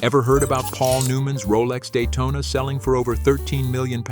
Ever heard about Paul Newman's Rolex Daytona selling for over £13 million?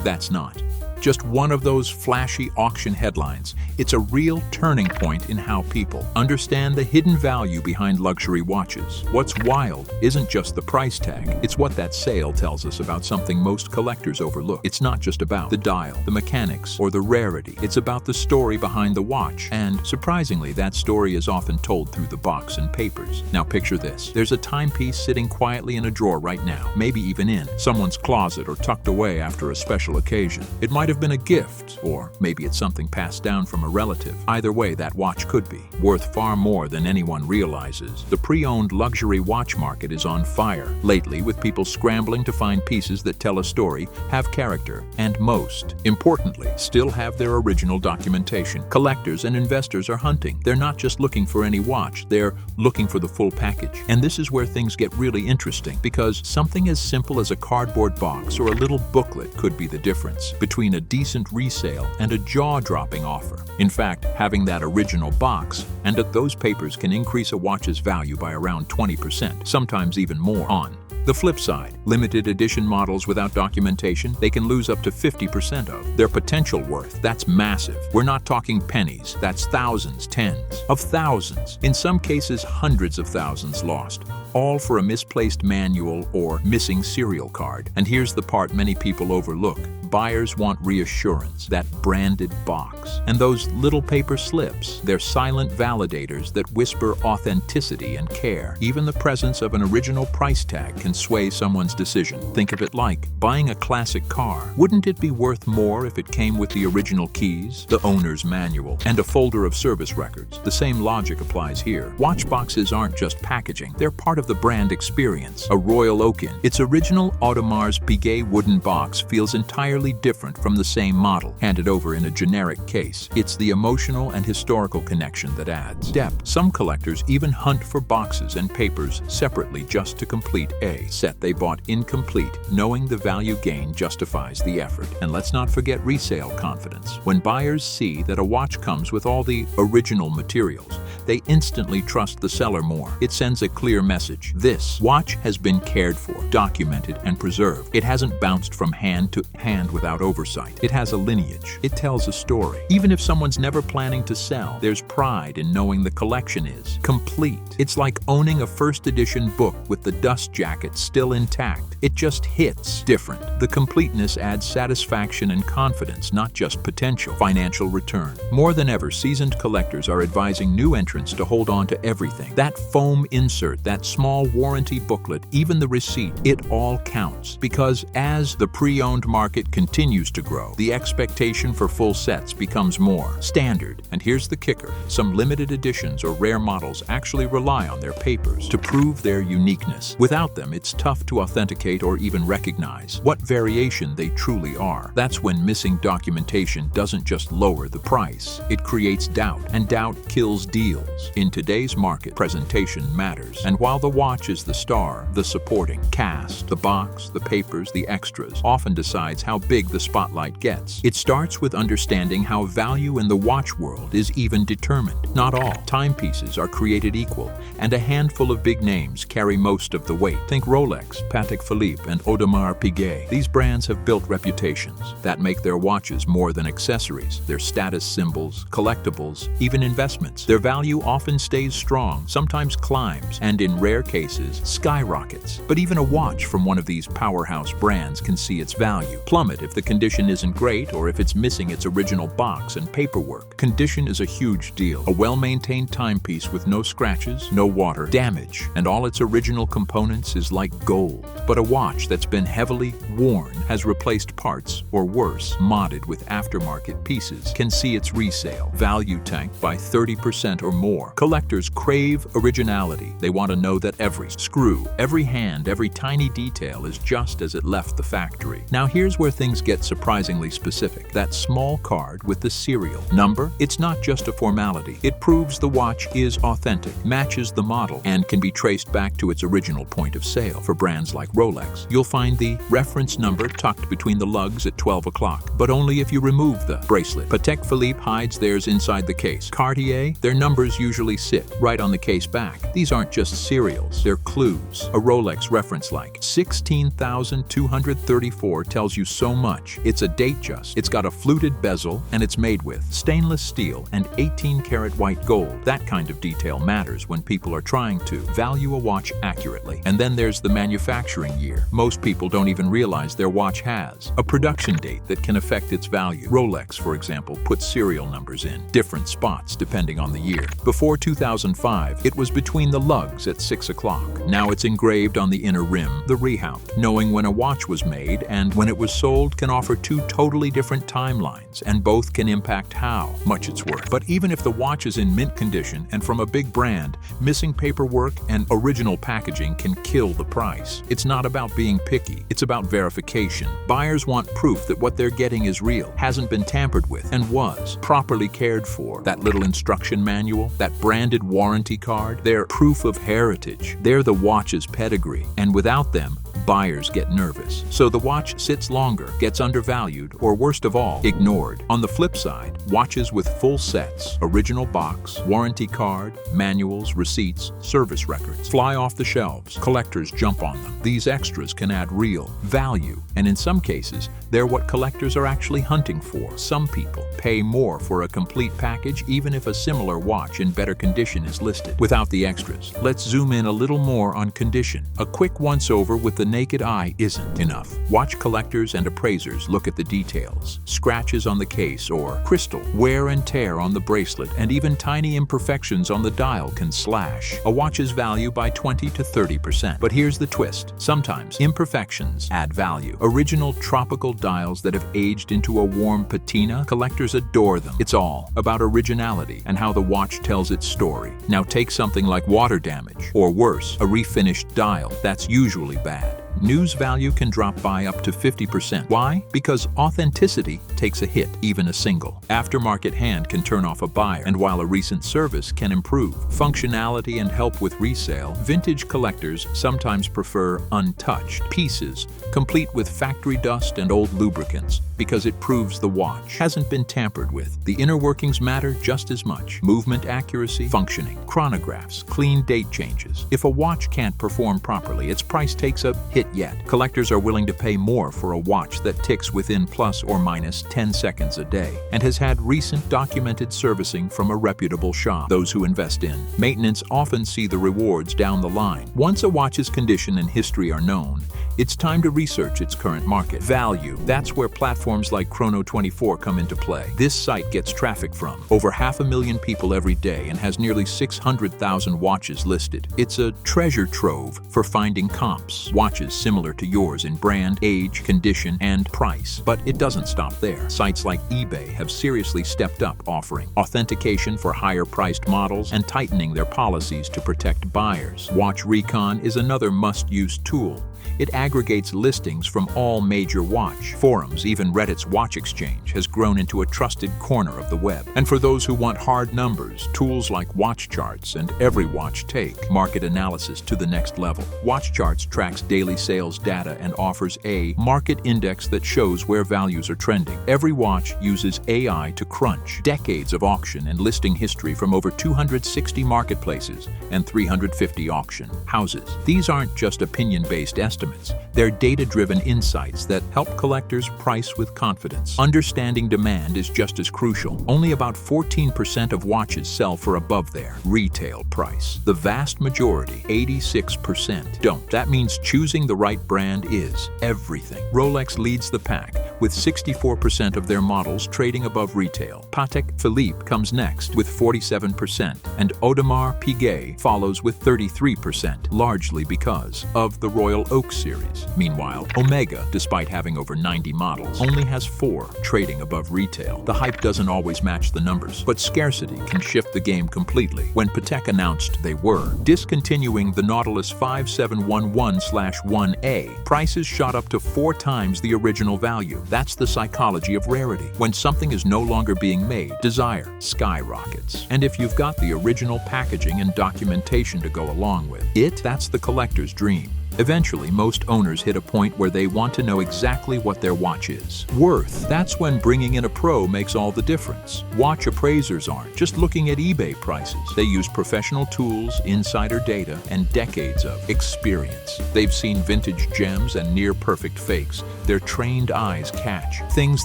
That's not just one of those flashy auction headlines. It's a real turning point in how people understand the hidden value behind luxury watches. What's wild isn't just the price tag, it's what that sale tells us about something most collectors overlook. It's not just about the dial, the mechanics, or the rarity. It's about the story behind the watch, and surprisingly, that story is often told through the box and papers. Now picture this. There's a timepiece sitting quietly in a drawer right now, maybe even in someone's closet or tucked away after a special occasion. It might have been a gift, or maybe it's something passed down from a relative. Either way, that watch could be worth far more than anyone realizes. The pre-owned luxury watch market is on fire lately, with people scrambling to find pieces that tell a story, have character, and most importantly, still have their original documentation. Collectors and investors are hunting. They're not just looking for any watch, they're looking for the full package. And this is where things get really interesting, because something as simple as a cardboard box or a little booklet could be the difference between a decent resale and a jaw-dropping offer. In fact, having that original box and those papers can increase a watch's value by around 20%, sometimes even more. On the flip side, limited edition models without documentation, they can lose up to 50% of their potential worth. That's massive. We're not talking pennies, that's thousands, tens of thousands, in some cases hundreds of thousands lost, all for a misplaced manual or missing serial card. And here's the part many people overlook. Buyers want reassurance, that branded box. And those little paper slips, they're silent validators that whisper authenticity and care. Even the presence of an original price tag can sway someone's decision. Think of it like buying a classic car. Wouldn't it be worth more if it came with the original keys, the owner's manual, and a folder of service records? The same logic applies here. Watch boxes aren't just packaging, they're part of the brand experience. A Royal Oaken, its original Audemars Piguet wooden box feels entirely different from the same model, handed over in a generic case. It's the emotional and historical connection that adds depth. Some collectors even hunt for boxes and papers separately just to complete a set they bought incomplete, knowing the value gain justifies the effort. And let's not forget resale confidence. When buyers see that a watch comes with all the original materials, they instantly trust the seller more. It sends a clear message. This watch has been cared for, documented, and preserved. It hasn't bounced from hand to hand without oversight. It has a lineage. It tells a story. Even if someone's never planning to sell, there's pride in knowing the collection is complete. It's like owning a first edition book with the dust jacket still intact. It just hits different. The completeness adds satisfaction and confidence, not just potential financial return. More than ever, seasoned collectors are advising new entrants to hold on to everything. That foam insert, that small warranty booklet, even the receipt, it all counts. Because as the pre-owned market continues to grow, the expectation for full sets becomes more standard. And here's the kicker. Some limited editions or rare models actually rely on their papers to prove their uniqueness. Without them, it's tough to authenticate or even recognize what variation they truly are. That's when missing documentation doesn't just lower the price, it creates doubt, and doubt kills deals. In today's market, presentation matters. And while the watch is the star, the supporting cast, the box, the papers, the extras, often decides how big the spotlight gets. It starts with understanding how value in the watch world is even determined. Not all timepieces are created equal, and a handful of big names carry most of the weight. Think Rolex, Patek Philippe, and Audemars Piguet. These brands have built reputations that make their watches more than accessories. They're status symbols, collectibles, even investments. Their value often stays strong, sometimes climbs, and in rare cases, skyrockets. But even a watch from one of these powerhouse brands can see its value plummet if the condition isn't great or if it's missing its original box and paperwork. Condition is a huge deal. A well-maintained timepiece with no scratches, no water, damage, and all its original components is like gold. But a watch that's been heavily worn, has replaced parts, or worse, modded with aftermarket pieces, can see its resale value tank by 30% or more. Collectors crave originality. They want to know that every screw, every hand, every tiny detail is just as it left the factory. Now here's where things get surprisingly specific. That small card with the serial number, it's not just a formality. It proves the watch is authentic, matches the model, and can be traced back to its original point of sale. For brands like Rolex, you'll find the reference number tucked between the lugs at 12 o'clock, but only if you remove the bracelet. Patek Philippe hides theirs inside the case. Cartier, their numbers usually sit right on the case back. These aren't just serials. details. They're clues. A Rolex reference like 16,234 tells you so much. It's a Datejust. It's got a fluted bezel, and it's made with stainless steel and 18-karat white gold. That kind of detail matters when people are trying to value a watch accurately. And then there's the manufacturing year. Most people don't even realize their watch has a production date that can affect its value. Rolex, for example, puts serial numbers in different spots depending on the year. Before 2005, it was between the lugs at 6 o'clock. Now it's engraved on the inner rim, the rehaupt. Knowing when a watch was made and when it was sold can offer two totally different timelines, and both can impact how much it's worth. But even if the watch is in mint condition and from a big brand, missing paperwork and original packaging can kill the price. It's not about being picky, it's about verification. Buyers want proof that what they're getting is real, hasn't been tampered with, and was properly cared for. That little instruction manual, that branded warranty card, they're proof of heritage. They're the watch's pedigree, and without them, buyers get nervous. So the watch sits longer, gets undervalued, or worst of all, ignored. On the flip side, watches with full sets, original box, warranty card, manuals, receipts, service records, fly off the shelves. Collectors jump on them. These extras can add real value, and in some cases, they're what collectors are actually hunting for. Some people pay more for a complete package even if a similar watch in better condition is listed. Without the extras, let's zoom in a little more on condition. A quick once-over with the naked eye isn't enough. Watch collectors and appraisers look at the details. Scratches on the case or crystal, wear and tear on the bracelet, and even tiny imperfections on the dial can slash a watch's value by 20 to 30%. But here's the twist. Sometimes imperfections add value. Original tropical dials that have aged into a warm patina, collectors adore them. It's all about originality and how the watch tells its story. Now take something like water damage, or worse, a refinished dial. That's usually bad. News value can drop by up to 50%. Why? Because authenticity takes a hit, even a single. Aftermarket hand can turn off a buyer, and while a recent service can improve functionality and help with resale, vintage collectors sometimes prefer untouched pieces, complete with factory dust and old lubricants, because it proves the watch hasn't been tampered with. The inner workings matter just as much. Movement accuracy, functioning, chronographs, clean date changes. If a watch can't perform properly, its price takes a hit yet. Collectors are willing to pay more for a watch that ticks within plus or minus 10 seconds a day and has had recent documented servicing from a reputable shop. Those who invest in maintenance often see the rewards down the line. Once a watch's condition and history are known, it's time to research its current market value. That's where platforms like Chrono24 come into play. This site gets traffic from over 500,000 people every day and has nearly 600,000 watches listed. It's a treasure trove for finding comps, watches similar to yours in brand, age, condition, and price. But it doesn't stop there. Sites like eBay have seriously stepped up, offering authentication for higher-priced models and tightening their policies to protect buyers. Watch Recon is another must-use tool. It aggregates listings from all major watch forums. Even Reddit's Watch Exchange has grown into a trusted corner of the web. And for those who want hard numbers, tools like Watch Charts and Every Watch take market analysis to the next level. Watch Charts tracks daily sales data and offers a market index that shows where values are trending. Every Watch uses AI to crunch decades of auction and listing history from over 260 marketplaces and 350 auction houses. These aren't just opinion-based estimates. They're data-driven insights that help collectors price with confidence. Understanding demand is just as crucial. Only about 14% of watches sell for above their retail price. The vast majority, 86%, don't. That means choosing the right brand is everything. Rolex leads the pack, with 64% of their models trading above retail. Patek Philippe comes next with 47%, and Audemars Piguet follows with 33%, largely because of the Royal Oak series. Meanwhile, Omega, despite having over 90 models, only has 4 trading above retail. The hype doesn't always match the numbers, but scarcity can shift the game completely. When Patek announced they were discontinuing the Nautilus 5711/1A, prices shot up to 4 times the original value. That's the psychology of rarity. When something is no longer being made, desire skyrockets. And if you've got the original packaging and documentation to go along with it, that's the collector's dream. Eventually, most owners hit a point where they want to know exactly what their watch is worth. That's when bringing in a pro makes all the difference. Watch appraisers aren't just looking at eBay prices. They use professional tools, insider data, and decades of experience. They've seen vintage gems and near-perfect fakes. Their trained eyes catch things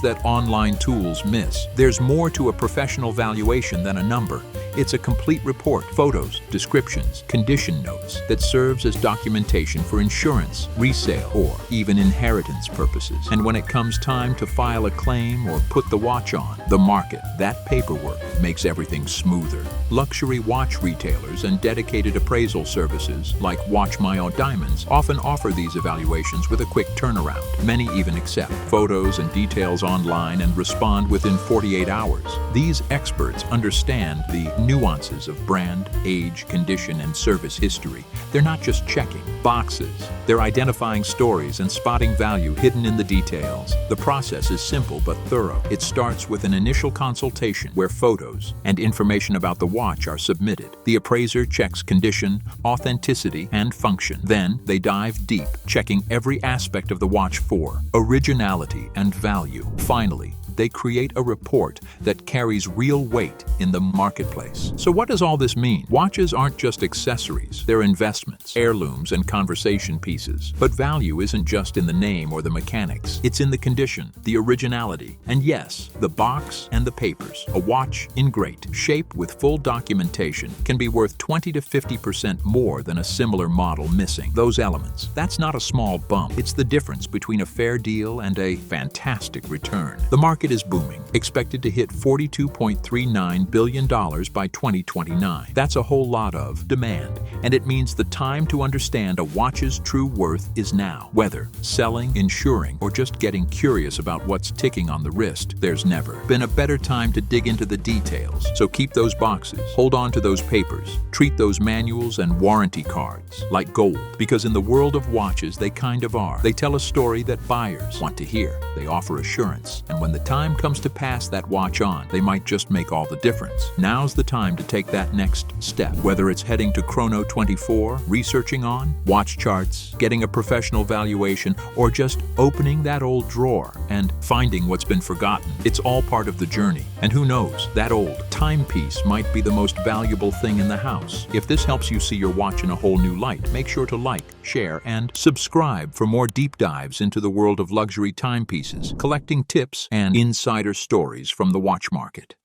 that online tools miss. There's more to a professional valuation than a number. It's a complete report, photos, descriptions, condition notes that serves as documentation for insurance, resale, or even inheritance purposes. And when it comes time to file a claim or put the watch on the market, that paperwork makes everything smoother. Luxury watch retailers and dedicated appraisal services like Watch My Own Diamonds often offer these evaluations with a quick turnaround. Many even accept photos and details online and respond within 48 hours. These experts understand the nuances of brand, age, condition, and service history. They're not just checking boxes. They're identifying stories and spotting value hidden in the details. The process is simple but thorough. It starts with an initial consultation where photos and information about the watch are submitted. The appraiser checks condition, authenticity, and function. Then they dive deep, checking every aspect of the watch for originality and value. Finally, they create a report that carries real weight in the marketplace. So what does all this mean? Watches aren't just accessories, they're investments, heirlooms, and conversation pieces. But value isn't just in the name or the mechanics. It's in the condition, the originality, and yes, the box and the papers. A watch in great shape with full documentation can be worth 20 to 50% more than a similar model missing those elements. That's not a small bump. It's the difference between a fair deal and a fantastic return. The market is booming, expected to hit $42.39 billion by 2029. That's a whole lot of demand, and it means the time to understand a watch's true worth is now. Whether selling, insuring, or just getting curious about what's ticking on the wrist, there's never been a better time to dig into the details. So keep those boxes, hold on to those papers, treat those manuals and warranty cards like gold, because in the world of watches, they kind of are. They tell a story that buyers want to hear. They offer assurance, and when the time comes to pass that watch on, they might just make all the difference. Now's the time to take that next step. Whether it's heading to Chrono 24, researching on watch charts, getting a professional valuation, or just opening that old drawer and finding what's been forgotten, it's all part of the journey. And who knows, that old timepiece might be the most valuable thing in the house. If this helps you see your watch in a whole new light, make sure to like, share, and subscribe for more deep dives into the world of luxury timepieces, collecting tips and insider stories from the watch market.